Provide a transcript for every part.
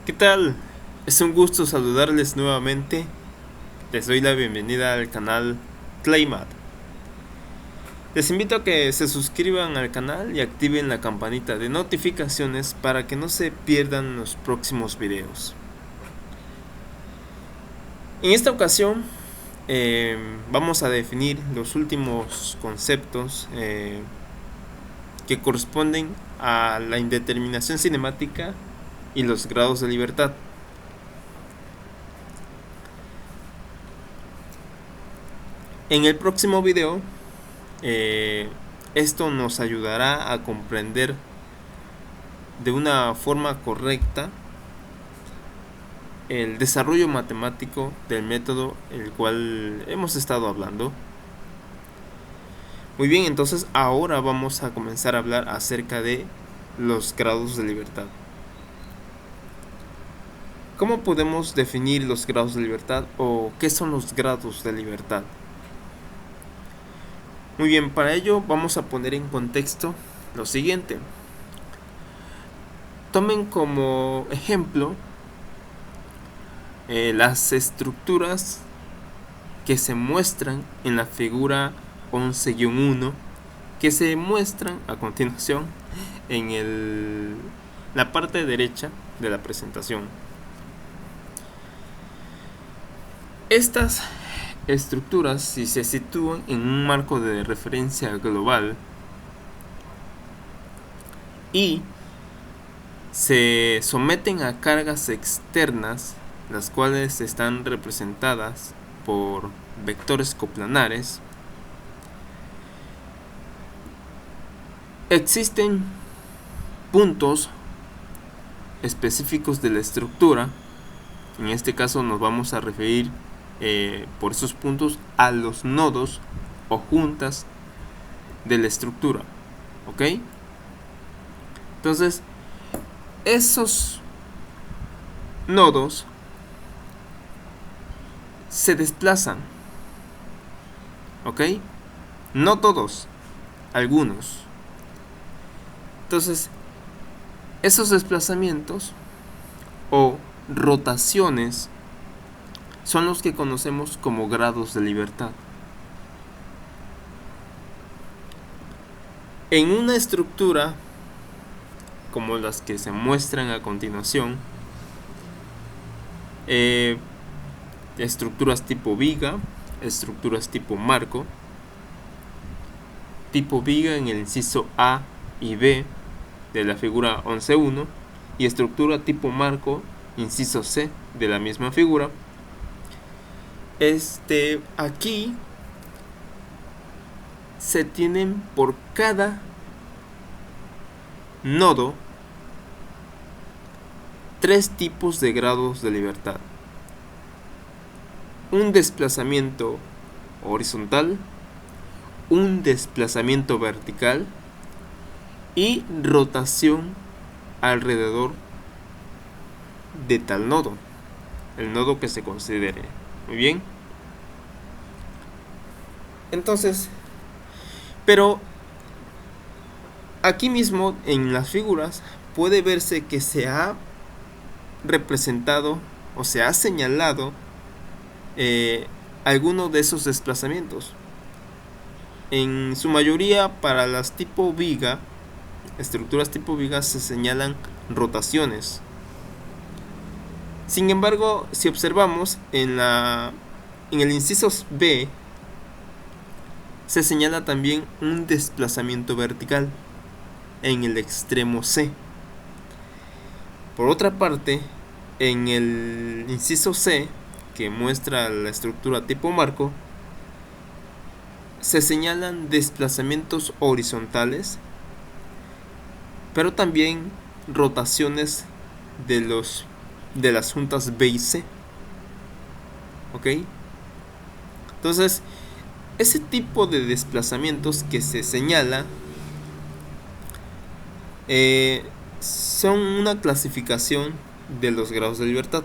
¿Qué tal? Es un gusto saludarles nuevamente. Les doy la bienvenida al canal Playmat. Les invito a que se suscriban al canal y activen la campanita de notificaciones para que no se pierdan los próximos videos. En esta ocasión vamos a definir los últimos conceptos que corresponden a la indeterminación cinemática y los grados de libertad. En el próximo video, esto nos ayudará a comprender de una forma correcta el desarrollo matemático del método el cual hemos estado hablando. Muy bien, entonces ahora vamos a comenzar a hablar acerca de los grados de libertad. ¿Cómo podemos definir los grados de libertad o qué son los grados de libertad? Muy bien, para ello vamos a poner en contexto lo siguiente. Tomen como ejemplo las estructuras que se muestran en la figura 11-1, que se muestran a continuación en la parte derecha de la presentación. Estas estructuras, si se sitúan en un marco de referencia global y se someten a cargas externas, las cuales están representadas por vectores coplanares, existen puntos específicos de la estructura. En este caso nos vamos a referir por esos puntos a los nodos o juntas de la estructura, ¿ok? Entonces, esos nodos se desplazan, ¿ok? No todos, algunos. Entonces, esos desplazamientos o rotaciones son los que conocemos como grados de libertad. En una estructura como las que se muestran a continuación, estructuras tipo viga, estructuras tipo marco, tipo viga en el inciso A y B de la figura 11.1 y estructura tipo marco, inciso C de la misma figura. Aquí se tienen por cada nodo 3 tipos de grados de libertad: un desplazamiento horizontal, un desplazamiento vertical y rotación alrededor de tal nodo, el nodo que se considere. Muy bien. Entonces, pero aquí mismo en las figuras puede verse que se ha representado o se ha señalado alguno de esos desplazamientos. En su mayoría para las tipo viga, estructuras tipo viga, se señalan rotaciones. Sin embargo, si observamos en el inciso B, se señala también un desplazamiento vertical en el extremo C. Por otra parte, en el inciso C, que muestra la estructura tipo marco, se señalan desplazamientos horizontales, pero también rotaciones de las juntas B y C. ¿Ok? Entonces, ese tipo de desplazamientos que se señala son una clasificación de los grados de libertad,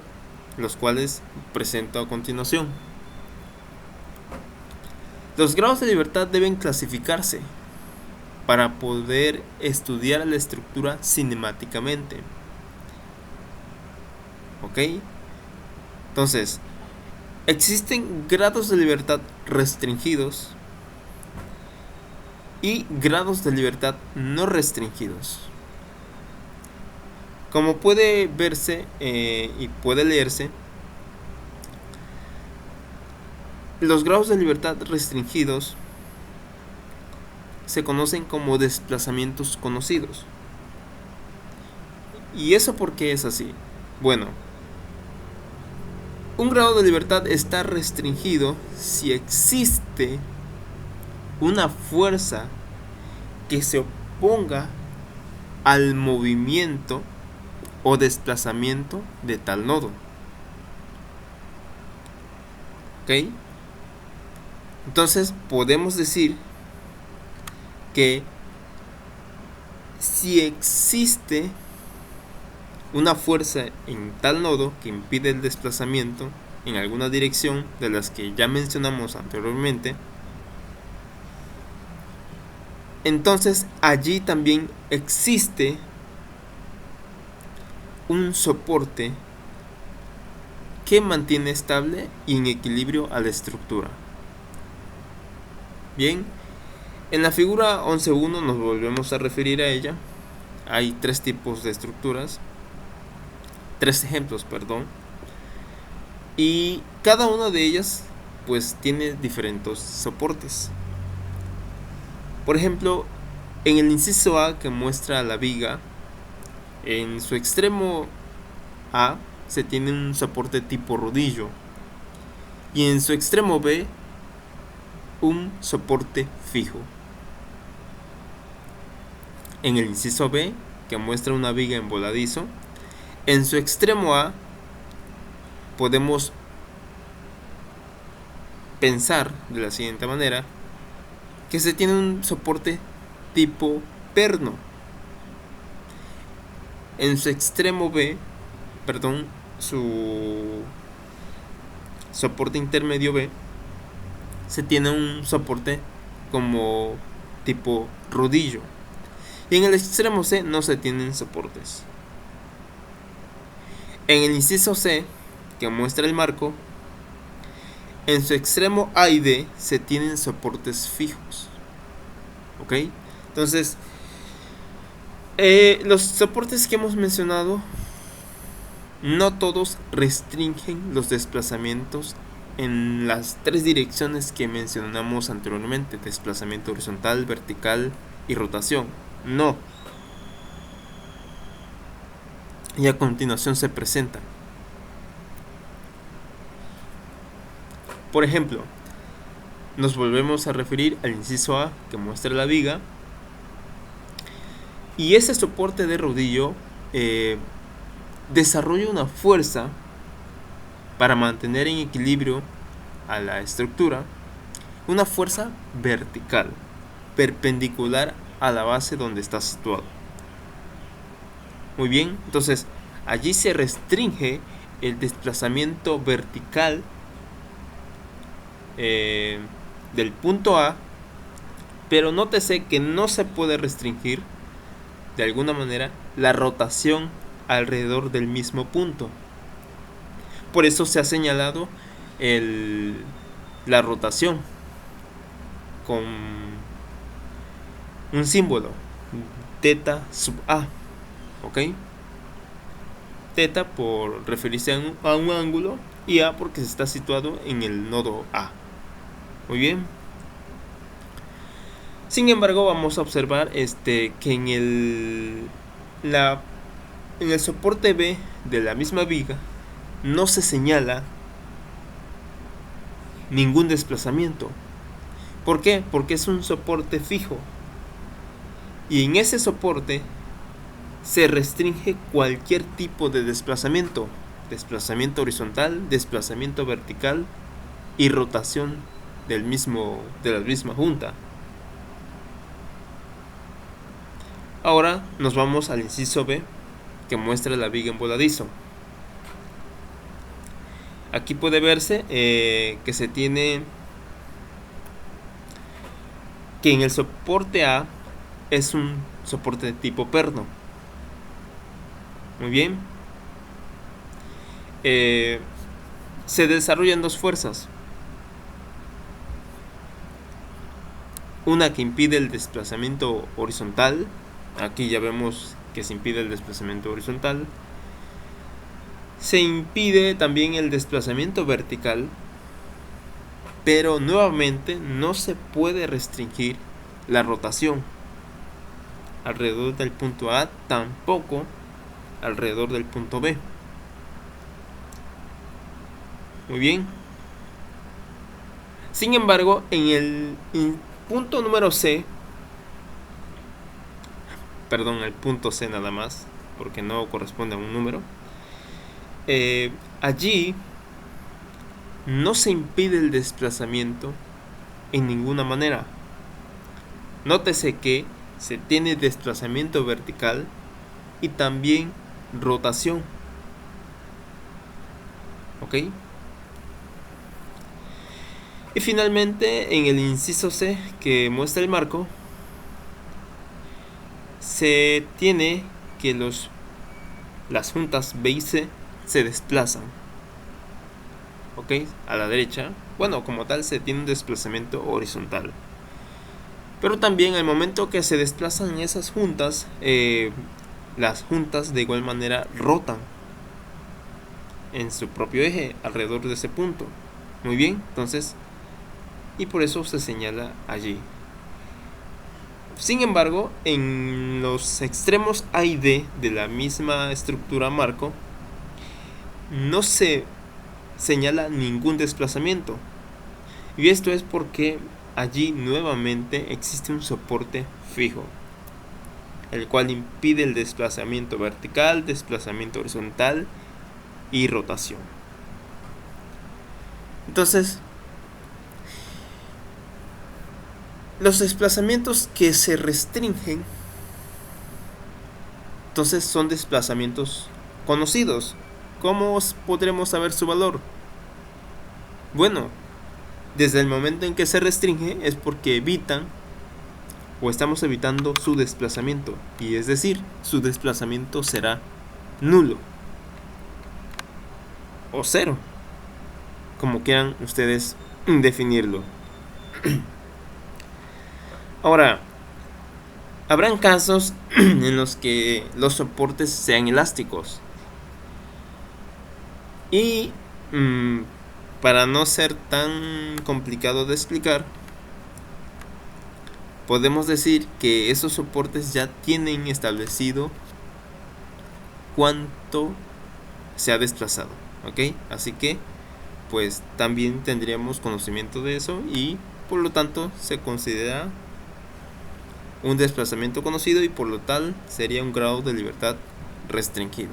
los cuales presento a continuación. Los grados de libertad deben clasificarse para poder estudiar la estructura cinemáticamente. ¿Ok? Entonces, existen grados de libertad restringidos y grados de libertad no restringidos. Como puede verse y puede leerse, los grados de libertad restringidos se conocen como desplazamientos conocidos. ¿Y eso por qué es así? Bueno, un grado de libertad está restringido si existe una fuerza que se oponga al movimiento o desplazamiento de tal nodo. ¿Ok? Entonces podemos decir que si existe una fuerza en tal nodo que impide el desplazamiento en alguna dirección de las que ya mencionamos anteriormente, entonces allí también existe un soporte que mantiene estable y en equilibrio a la estructura. Bien, en la figura 11.1 nos volvemos a referir a ella. Hay tres tipos de estructuras, tres ejemplos, perdón, y cada una de ellas pues tiene diferentes soportes. Por ejemplo, en el inciso A, que muestra la viga, en su extremo A se tiene un soporte tipo rodillo y en su extremo B un soporte fijo. En el inciso B, que muestra una viga en voladizo, en su extremo A podemos pensar de la siguiente manera, que se tiene un soporte tipo perno. En su extremo B, perdón, su soporte intermedio B, se tiene un soporte como tipo rodillo. Y en el extremo C no se tienen soportes. En el inciso C, que muestra el marco, en su extremo A y D se tienen soportes fijos. ¿Ok? Entonces, los soportes que hemos mencionado, no todos restringen los desplazamientos en las tres direcciones que mencionamos anteriormente: desplazamiento horizontal, vertical y rotación. No. Y a continuación se presentan. Por ejemplo, nos volvemos a referir al inciso A, que muestra la viga, y ese soporte de rodillo desarrolla una fuerza para mantener en equilibrio a la estructura, una fuerza vertical, perpendicular a la base donde está situado. Muy bien, entonces allí se restringe el desplazamiento vertical del punto A, pero nótese que no se puede restringir de alguna manera la rotación alrededor del mismo punto. Por eso se ha señalado la rotación con un símbolo, θ sub A. ¿Ok? Θ por referirse a un ángulo y A porque se está situado en el nodo A. Muy bien. Sin embargo, vamos a observar que en el soporte B de la misma viga no se señala ningún desplazamiento. ¿Por qué? Porque es un soporte fijo. Y en ese soporte se restringe cualquier tipo de desplazamiento. Desplazamiento horizontal, desplazamiento vertical y rotación de la misma junta. Ahora nos vamos al inciso B, que muestra la viga en voladizo. Aquí puede verse que se tiene que en el soporte A es un soporte de tipo perno. Muy bien. se desarrollan dos fuerzas. Una que impide el desplazamiento horizontal. Aquí ya vemos que se impide el desplazamiento horizontal. Se impide también el desplazamiento vertical, pero nuevamente no se puede restringir la rotación alrededor del punto A, tampoco alrededor del punto B. Muy bien. Sin embargo, en el punto número C, perdón, el punto C nada más, porque no corresponde a un número, allí no se impide el desplazamiento en ninguna manera. Nótese que se tiene desplazamiento vertical y también rotación. ¿Ok? Y finalmente, en el inciso C que muestra el marco, se tiene que las juntas B y C se desplazan. ¿Ok? A la derecha. Bueno, como tal se tiene un desplazamiento horizontal. Pero también al momento que se desplazan esas juntas, las juntas de igual manera rotan en su propio eje alrededor de ese punto. Muy bien, entonces, y por eso se señala allí. Sin embargo, en los extremos A y D de la misma estructura marco, no se señala ningún desplazamiento. Y esto es porque allí nuevamente existe un soporte fijo, el cual impide el desplazamiento vertical, desplazamiento horizontal y rotación. Entonces, los desplazamientos que se restringen, entonces son desplazamientos conocidos. ¿Cómo podremos saber su valor? Bueno, desde el momento en que se restringe es porque evitan o estamos evitando su desplazamiento, y es decir, su desplazamiento será nulo o cero, como quieran ustedes definirlo. Ahora, habrán casos en los que los soportes sean elásticos y para no ser tan complicado de explicar, podemos decir que esos soportes ya tienen establecido cuánto se ha desplazado, ¿ok? Así que pues también tendríamos conocimiento de eso y por lo tanto se considera un desplazamiento conocido y por lo tal sería un grado de libertad restringido.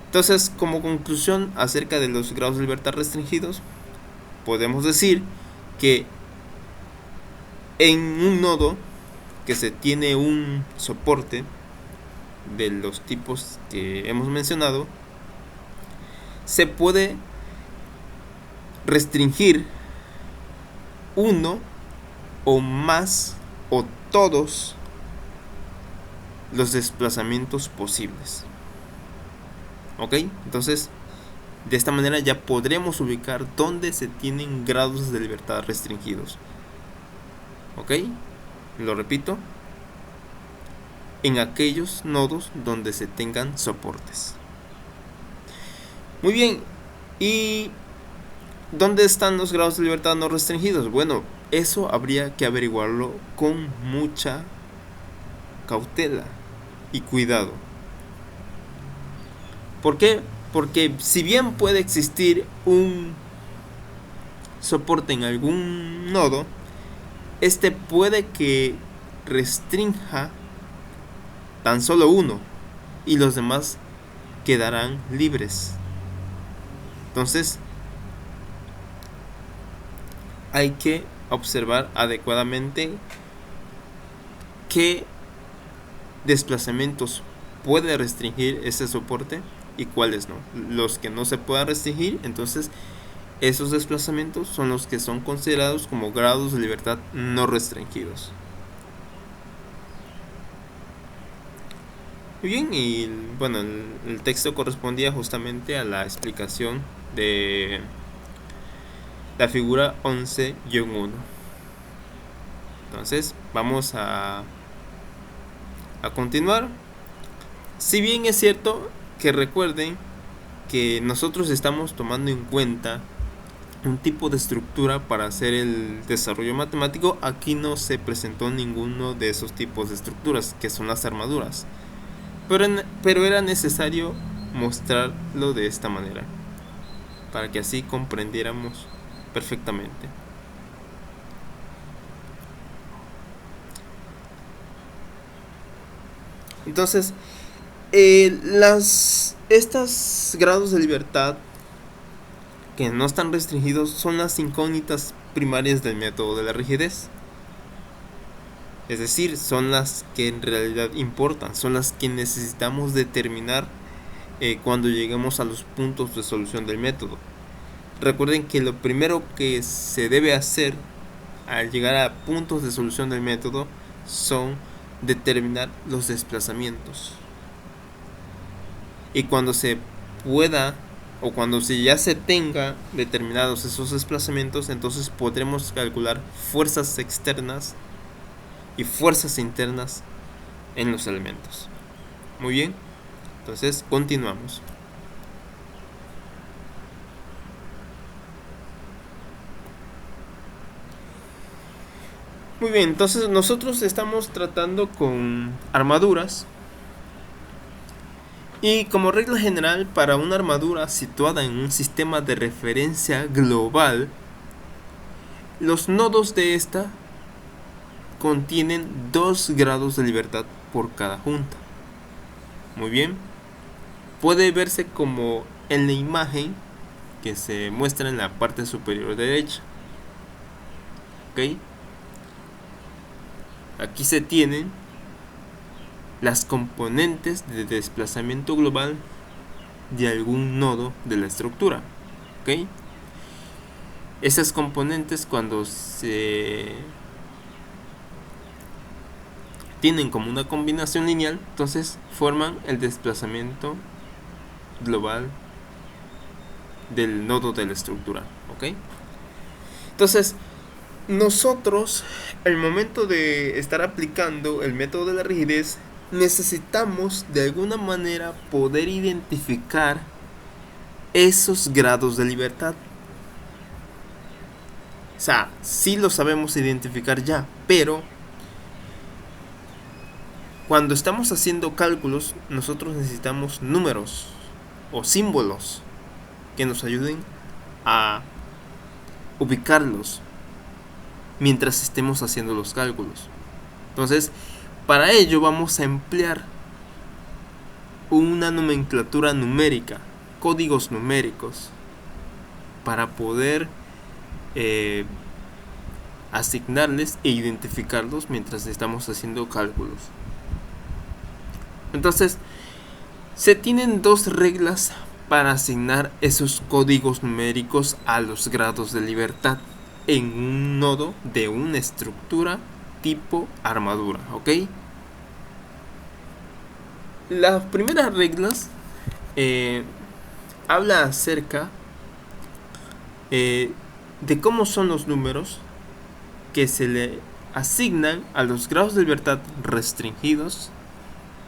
Entonces, como conclusión acerca de los grados de libertad restringidos, podemos decir que en un nodo que se tiene un soporte de los tipos que hemos mencionado, se puede restringir uno o más o todos los desplazamientos posibles. ¿Ok? Entonces, de esta manera ya podremos ubicar dónde se tienen grados de libertad restringidos. ¿Ok? Lo repito. En aquellos nodos donde se tengan soportes. Muy bien. ¿Y dónde están los grados de libertad no restringidos? Bueno, eso habría que averiguarlo con mucha cautela y cuidado. ¿Por qué? Porque si bien puede existir un soporte en algún nodo, este puede que restrinja tan solo uno y los demás quedarán libres. Entonces, hay que observar adecuadamente qué desplazamientos puede restringir ese soporte y cuáles no. Los que no se puedan restringir, entonces esos desplazamientos son los que son considerados como grados de libertad no restringidos. Muy bien, y bueno, el texto correspondía justamente a la explicación de la figura 11-1. Entonces, vamos a continuar. Si bien es cierto que recuerden que nosotros estamos tomando en cuenta un tipo de estructura para hacer el desarrollo matemático, aquí no se presentó ninguno de esos tipos de estructuras, que son las armaduras. Pero era necesario mostrarlo de esta manera, para que así comprendiéramos perfectamente. Entonces, estos grados de libertad que no están restringidos son las incógnitas primarias del método de la rigidez. Es decir, son las que en realidad importan, son las que necesitamos determinar cuando lleguemos a los puntos de solución del método. Recuerden que lo primero que se debe hacer al llegar a puntos de solución del método son determinar los desplazamientos. Y cuando se pueda o cuando ya se tenga determinados esos desplazamientos, entonces podremos calcular fuerzas externas y fuerzas internas en los elementos. Muy bien, entonces continuamos. Muy bien, entonces nosotros estamos tratando con armaduras. Y como regla general, para una armadura situada en un sistema de referencia global, los nodos de esta contienen 2 grados de libertad por cada junta. Muy bien, puede verse como en la imagen que se muestra en la parte superior derecha. ¿Ok? Aquí se tienen las componentes de desplazamiento global de algún nodo de la estructura. ¿Ok? Esas componentes, cuando se tienen como una combinación lineal, entonces forman el desplazamiento global del nodo de la estructura. ¿Ok? Entonces, nosotros, al momento de estar aplicando el método de la rigidez, necesitamos de alguna manera poder identificar esos grados de libertad. O sea, sí lo sabemos identificar ya, pero cuando estamos haciendo cálculos, nosotros necesitamos números o símbolos que nos ayuden a ubicarlos mientras estemos haciendo los cálculos. Entonces, para ello vamos a emplear una nomenclatura numérica, códigos numéricos, para poder asignarles e identificarlos mientras estamos haciendo cálculos. Entonces, se tienen 2 reglas para asignar esos códigos numéricos a los grados de libertad en un nodo de una estructura tipo armadura. ¿Ok? Las primeras reglas habla acerca de cómo son los números que se le asignan a los grados de libertad restringidos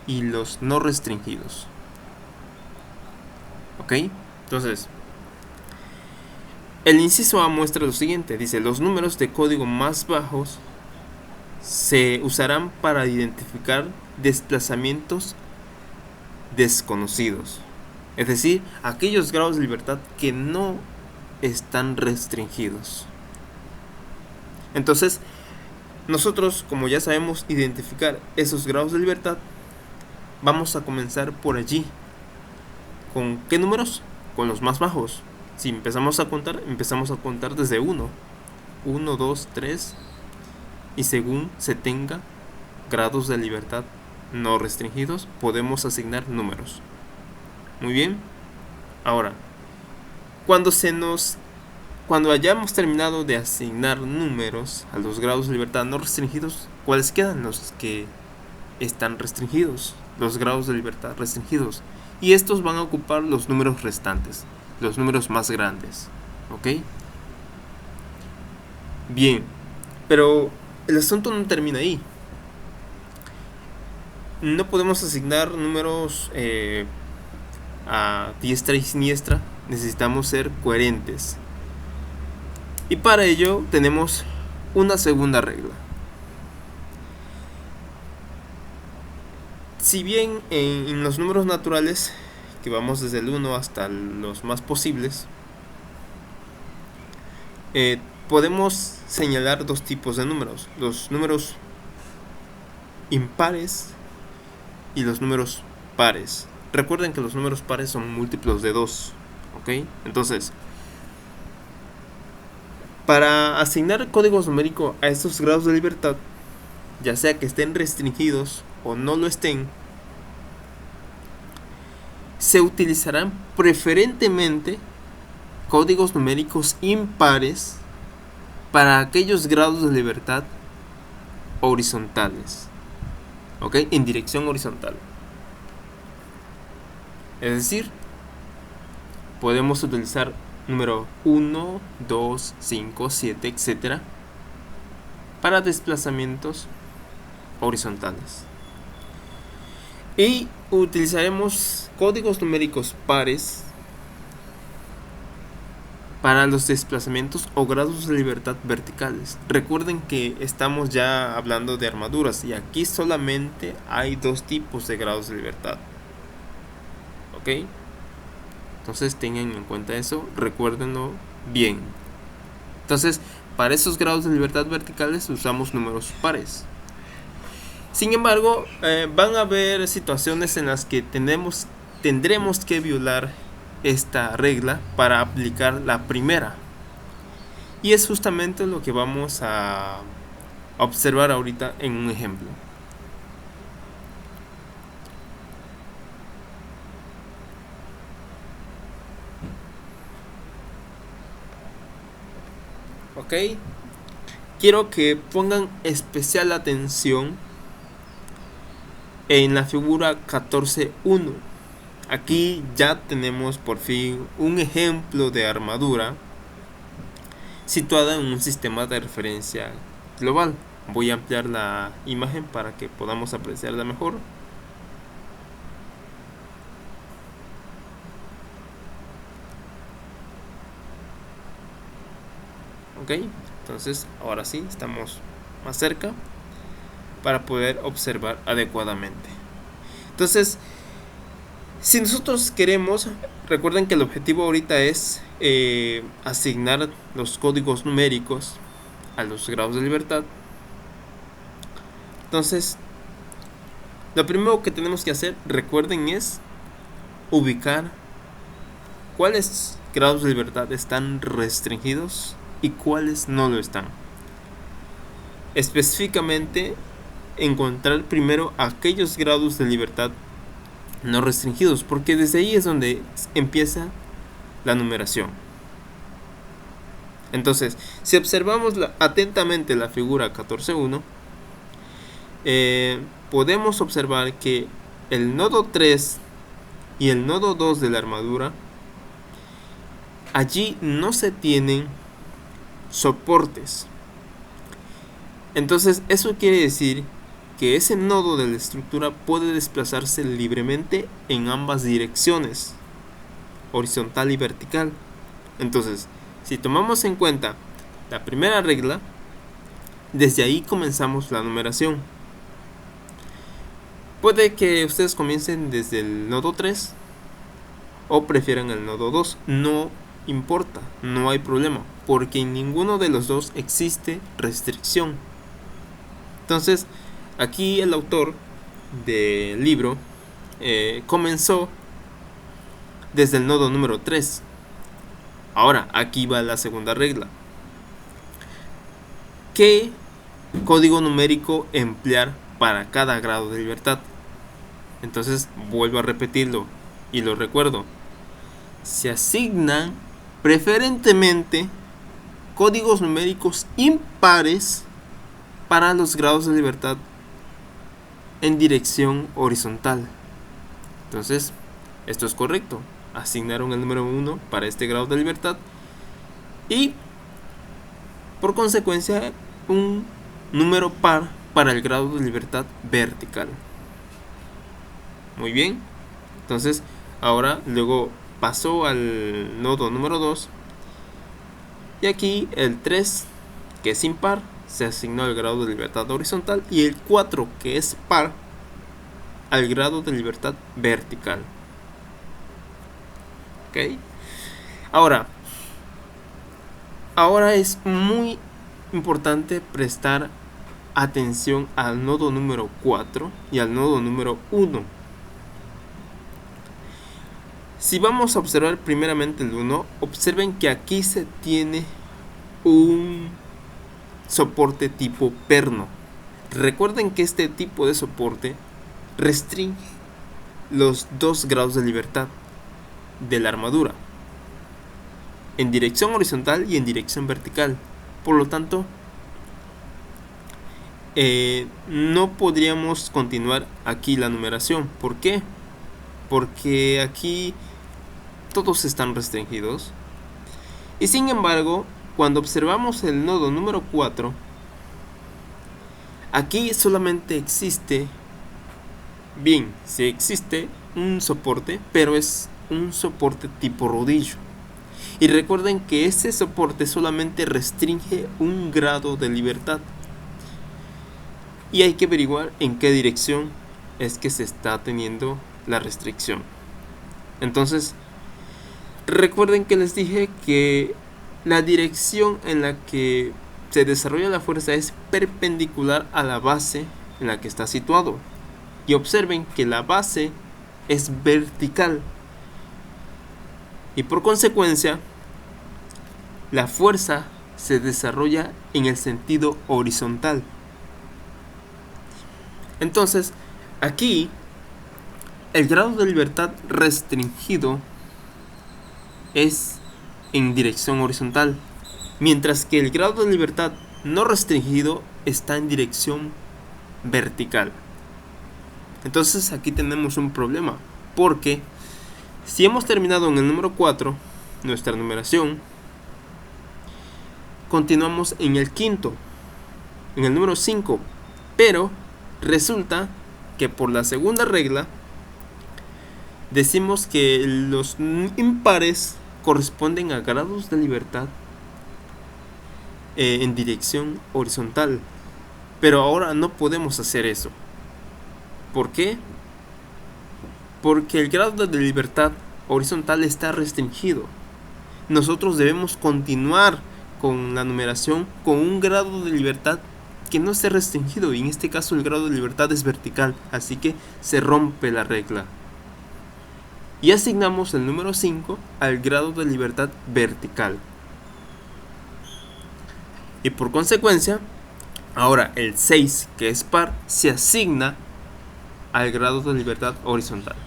y los no restringidos. ¿Ok? Entonces, el inciso A muestra lo siguiente. Dice, los números de código más bajos se usarán para identificar desplazamientos desconocidos. Es decir, aquellos grados de libertad que no están restringidos. Entonces, nosotros, como ya sabemos identificar esos grados de libertad, vamos a comenzar por allí. ¿Con qué números? Con los más bajos. Si empezamos a contar desde 1. 1, 2, 3. Y según se tenga grados de libertad no restringidos, podemos asignar números. Muy bien. Ahora, cuando hayamos terminado de asignar números a los grados de libertad no restringidos, ¿cuáles quedan? Los que están restringidos. los grados de libertad restringidos, y estos van a ocupar los números restantes, los números más grandes. ¿Ok? Bien, pero el asunto no termina ahí. No podemos asignar números a diestra y siniestra. Necesitamos ser coherentes, y para ello tenemos una segunda regla. Si bien en los números naturales, que vamos desde el 1 hasta los más posibles, podemos señalar dos tipos de números: los números impares y los números pares. Recuerden que los números pares son múltiplos de 2. ¿Ok? Entonces, para asignar códigos numéricos a estos grados de libertad, ya sea que estén restringidos o no lo estén, se utilizarán preferentemente códigos numéricos impares para aquellos grados de libertad horizontales. ¿Ok? En dirección horizontal. Es decir, podemos utilizar número 1, 2, 5, 7, etc. para desplazamientos horizontales. Y utilizaremos códigos numéricos pares para los desplazamientos o grados de libertad verticales. Recuerden que estamos ya hablando de armaduras, y aquí solamente hay dos tipos de grados de libertad. ¿Ok? Entonces tengan en cuenta eso, recuérdenlo bien. Entonces, para esos grados de libertad verticales usamos números pares. Sin embargo, van a haber situaciones en las que tendremos que violar esta regla para aplicar la primera. Y es justamente lo que vamos a observar ahorita en un ejemplo. ¿Ok? Quiero que pongan especial atención en la figura 14.1. Aquí ya tenemos por fin un ejemplo de armadura situada en un sistema de referencia global. Voy a ampliar la imagen para que podamos apreciarla mejor. Ok, entonces ahora sí estamos más cerca para poder observar adecuadamente. Entonces, si nosotros queremos, recuerden que el objetivo ahorita es asignar los códigos numéricos a los grados de libertad. Entonces, lo primero que tenemos que hacer, recuerden, es ubicar cuáles grados de libertad están restringidos y cuáles no lo están. Específicamente, encontrar primero aquellos grados de libertad no restringidos, porque desde ahí es donde empieza la numeración. Entonces, si observamos atentamente la figura 14.1, podemos observar que el nodo 3 y el nodo 2 de la armadura, allí no se tienen soportes. Entonces, eso quiere decir que ese nodo de la estructura puede desplazarse libremente en ambas direcciones, horizontal y vertical. Entonces, si tomamos en cuenta la primera regla, desde ahí comenzamos la numeración. Puede que ustedes comiencen desde el nodo 3 o prefieran el nodo 2. No importa, no hay problema, porque en ninguno de los dos existe restricción. Entonces, aquí el autor del libro comenzó desde el nodo número 3. Ahora, aquí va la segunda regla. ¿Qué código numérico emplear para cada grado de libertad? Entonces, vuelvo a repetirlo y lo recuerdo. Se asignan preferentemente códigos numéricos impares para los grados de libertad en dirección horizontal. Entonces, esto es correcto. Asignaron el número 1 para este grado de libertad y por consecuencia un número par para el grado de libertad vertical. Muy bien. Entonces, ahora luego pasó al nodo número 2 y aquí el 3, que es impar, se asignó al grado de libertad horizontal y el 4, que es par, al grado de libertad vertical. ¿Ok? Ahora es muy importante prestar atención al nodo número 4 y al nodo número 1. Si vamos a observar primeramente el 1, observen que aquí se tiene un soporte tipo perno. Recuerden que este tipo de soporte restringe los 2 grados de libertad de la armadura en dirección horizontal y en dirección vertical. Por lo tanto, no podríamos continuar aquí la numeración. ¿Por qué? Porque aquí todos están restringidos. Y sin embargo, cuando observamos el nodo número 4, aquí solamente existe, bien, sí existe un soporte, pero es un soporte tipo rodillo. Y recuerden que ese soporte solamente restringe un grado de libertad. Y hay que averiguar en qué dirección es que se está teniendo la restricción. Entonces, recuerden que les dije que la dirección en la que se desarrolla la fuerza es perpendicular a la base en la que está situado. Y observen que la base es vertical. Y por consecuencia, la fuerza se desarrolla en el sentido horizontal. Entonces, aquí el grado de libertad restringido es en dirección horizontal, mientras que el grado de libertad no restringido está en dirección vertical. Entonces aquí tenemos un problema, porque si hemos terminado en el número 4, nuestra numeración, continuamos en el quinto, en el número 5, pero resulta que por la segunda regla decimos que los impares corresponden a grados de libertad en dirección horizontal, pero ahora no podemos hacer eso. ¿Por qué? Porque el grado de libertad horizontal está restringido. Nosotros debemos continuar con la numeración con un grado de libertad que no esté restringido, y en este caso el grado de libertad es vertical, así que se rompe la regla. Y asignamos el número 5 al grado de libertad vertical. Y por consecuencia, ahora el 6, que es par, se asigna al grado de libertad horizontal.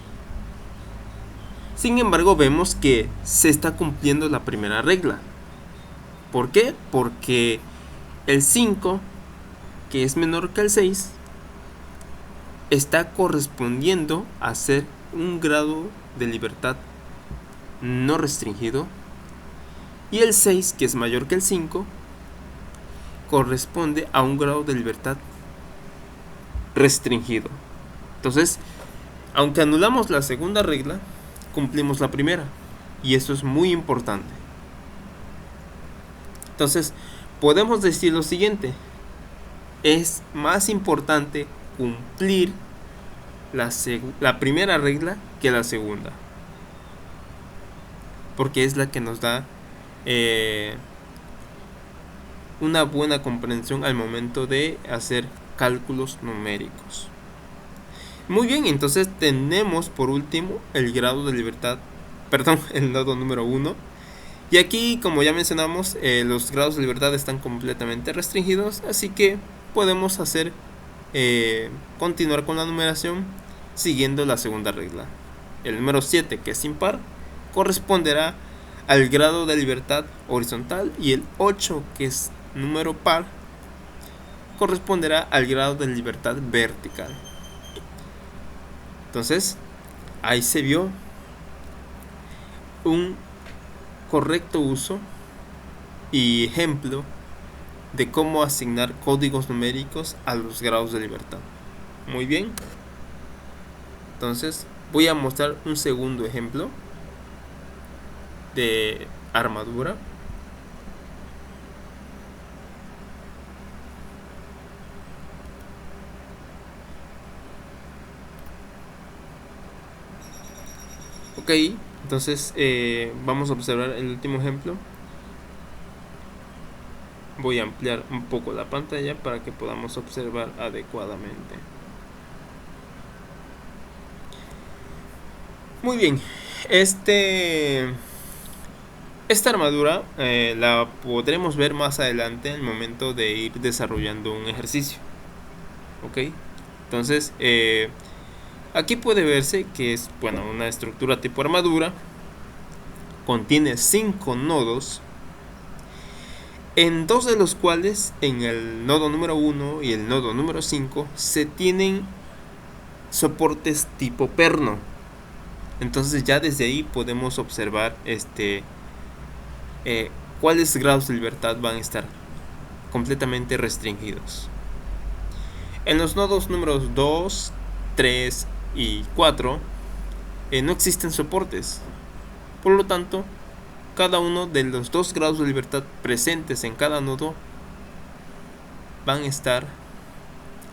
Sin embargo, vemos que se está cumpliendo la primera regla. ¿Por qué? Porque el 5, que es menor que el 6, está correspondiendo a ser un grado de libertad no restringido, y el 6, que es mayor que el 5, corresponde a un grado de libertad restringido. Entonces, aunque anulamos la segunda regla, cumplimos la primera, y eso es muy importante. Entonces, podemos decir lo siguiente: es más importante cumplir la primera regla que la segunda, porque es la que nos da una buena comprensión al momento de hacer cálculos numéricos. Muy bien, entonces tenemos por último el grado de libertad, el nodo número 1. Y aquí, como ya mencionamos, los grados de libertad están completamente restringidos, así que podemos continuar con la numeración siguiendo la segunda regla. El número 7, que es impar, corresponderá al grado de libertad horizontal, y el 8, que es número par, corresponderá al grado de libertad vertical. Entonces, ahí se vio un correcto uso y ejemplo de cómo asignar códigos numéricos a los grados de libertad. Muy bien. Entonces, voy a mostrar un segundo ejemplo de armadura. Ok, entonces vamos a observar el último ejemplo. Voy a ampliar un poco la pantalla para que podamos observar adecuadamente. Muy bien, esta armadura la podremos ver más adelante al momento de ir desarrollando un ejercicio. Ok, entonces aquí puede verse que es una estructura tipo armadura. Contiene 5 nodos, en 2 de los cuales, en el nodo número 1 y el nodo número 5, se tienen soportes tipo perno. Entonces ya desde ahí podemos observar cuáles grados de libertad van a estar completamente restringidos. En los nodos números 2, 3 y 4 no existen soportes. Por lo tanto, cada uno de los 2 grados de libertad presentes en cada nodo van a estar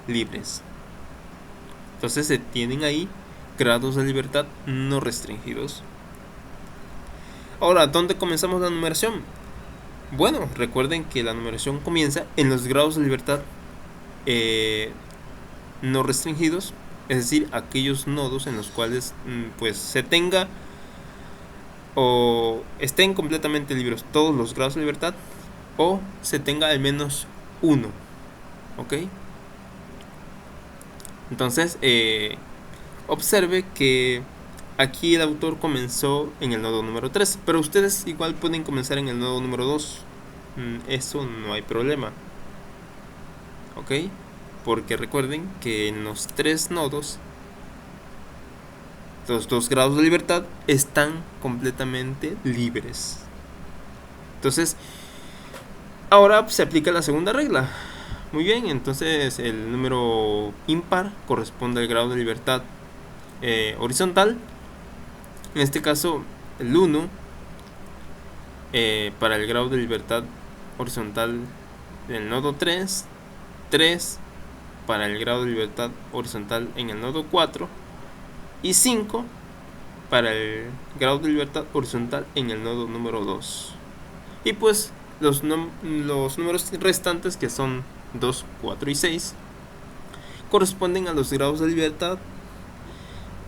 libres. Entonces se tienen ahí grados de libertad no restringidos. Ahora, ¿dónde comenzamos la numeración? Bueno, recuerden que la numeración comienza en los grados de libertad no restringidos, es decir, aquellos nodos en los cuales pues se tenga o estén completamente libres todos los grados de libertad, o se tenga al menos uno. ¿Ok? Entonces, observe que aquí el autor comenzó en el nodo número 3, pero ustedes igual pueden comenzar en el nodo número 2. Eso no hay problema. ¿Ok? Porque recuerden que en los 3 nodos los 2 grados de libertad están completamente libres. Entonces, ahora se aplica la segunda regla. Muy bien, entonces el número impar corresponde al grado de libertad horizontal. En este caso, el 1 para el grado de libertad horizontal del nodo 3, 3 para el grado de libertad horizontal en el nodo 4 y 5 para el grado de libertad horizontal en el nodo número 2. Y pues los números restantes, que son 2, 4 y 6, corresponden a los grados de libertad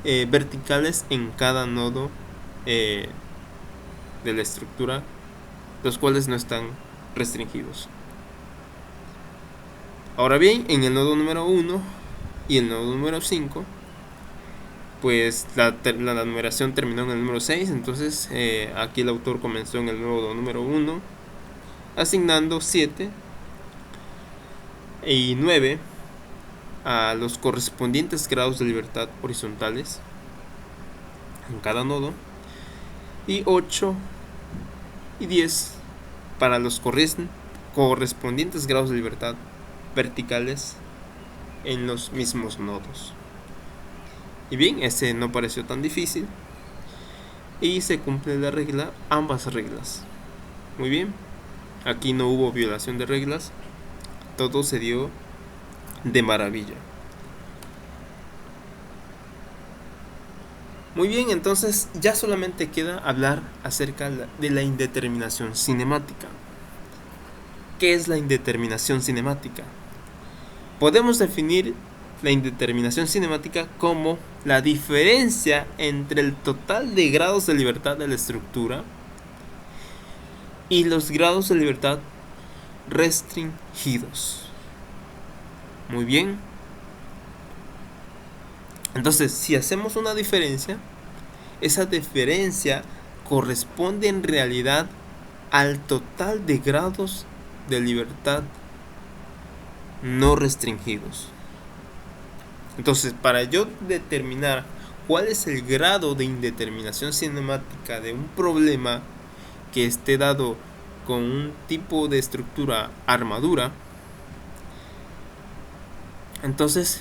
verticales en cada nodo de la estructura, los cuales no están restringidos. Ahora bien, en el nodo número 1 y el nodo número 5, pues la numeración terminó en el número 6. Entonces aquí el autor comenzó en el nodo número 1, asignando 7 y 9 a los correspondientes grados de libertad horizontales en cada nodo, y 8 y 10 para los correspondientes grados de libertad verticales en los mismos nodos. Y bien, ese no pareció tan difícil y se cumple la regla, ambas reglas. Muy bien, aquí no hubo violación de reglas, todo se dio de maravilla. Muy bien, entonces ya solamente queda hablar acerca de la indeterminación cinemática. ¿Qué es la indeterminación cinemática? Podemos definir la indeterminación cinemática como la diferencia entre el total de grados de libertad de la estructura y los grados de libertad restringidos. Muy bien. Entonces, si hacemos una diferencia, esa diferencia corresponde en realidad al total de grados de libertad no restringidos. Entonces, para yo determinar cuál es el grado de indeterminación cinemática de un problema que esté dado con un tipo de estructura armadura. Entonces,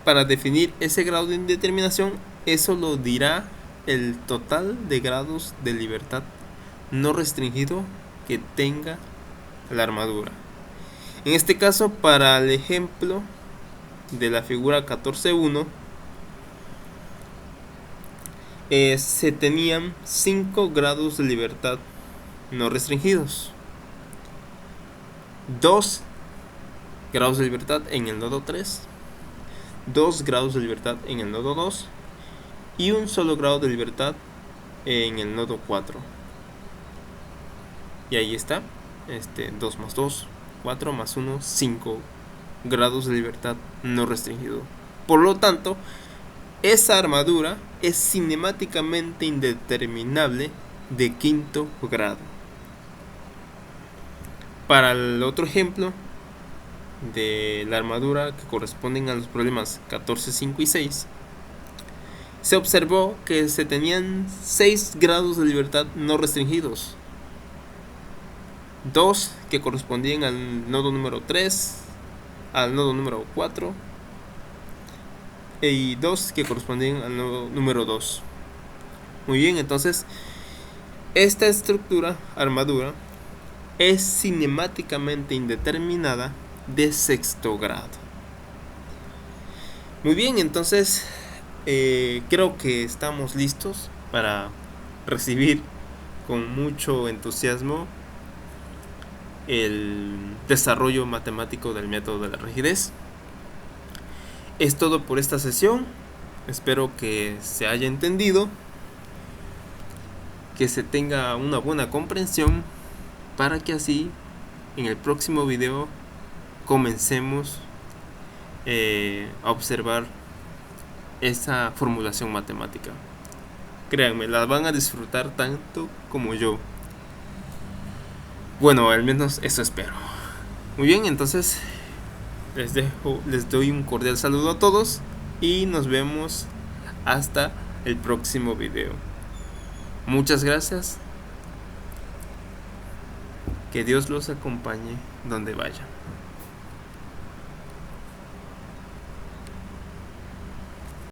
para definir ese grado de indeterminación, eso lo dirá el total de grados de libertad no restringido que tenga la armadura. En este caso, para el ejemplo de la figura 14.1, se tenían 5 grados de libertad no restringidos, 2 grados de libertad en el nodo 3, 2 grados de libertad en el nodo 2 y un solo grado de libertad en el nodo 4. Y ahí está, 2 más 2, 4 más 1, 5 grados de libertad no restringido. Por lo tanto, esa armadura es cinemáticamente indeterminable de quinto grado. Para el otro ejemplo de la armadura que corresponden a los problemas 14, 5 y 6, se observó que se tenían 6 grados de libertad no restringidos, 2 que correspondían al nodo número 3, al nodo número 4 y 2 que correspondían al nodo número 2. Muy bien, entonces esta estructura armadura es cinemáticamente indeterminada de sexto grado. Muy bien, entonces creo que estamos listos para recibir con mucho entusiasmo el desarrollo matemático del método de la rigidez. Es todo por esta sesión. Espero que se haya entendido, que se tenga una buena comprensión, para que así en el próximo video comencemos a observar esa formulación matemática. Créanme, la van a disfrutar tanto como yo. Bueno, al menos eso espero. Muy bien, entonces les doy un cordial saludo a todos y nos vemos hasta el próximo video. Muchas gracias. Que Dios los acompañe donde vayan.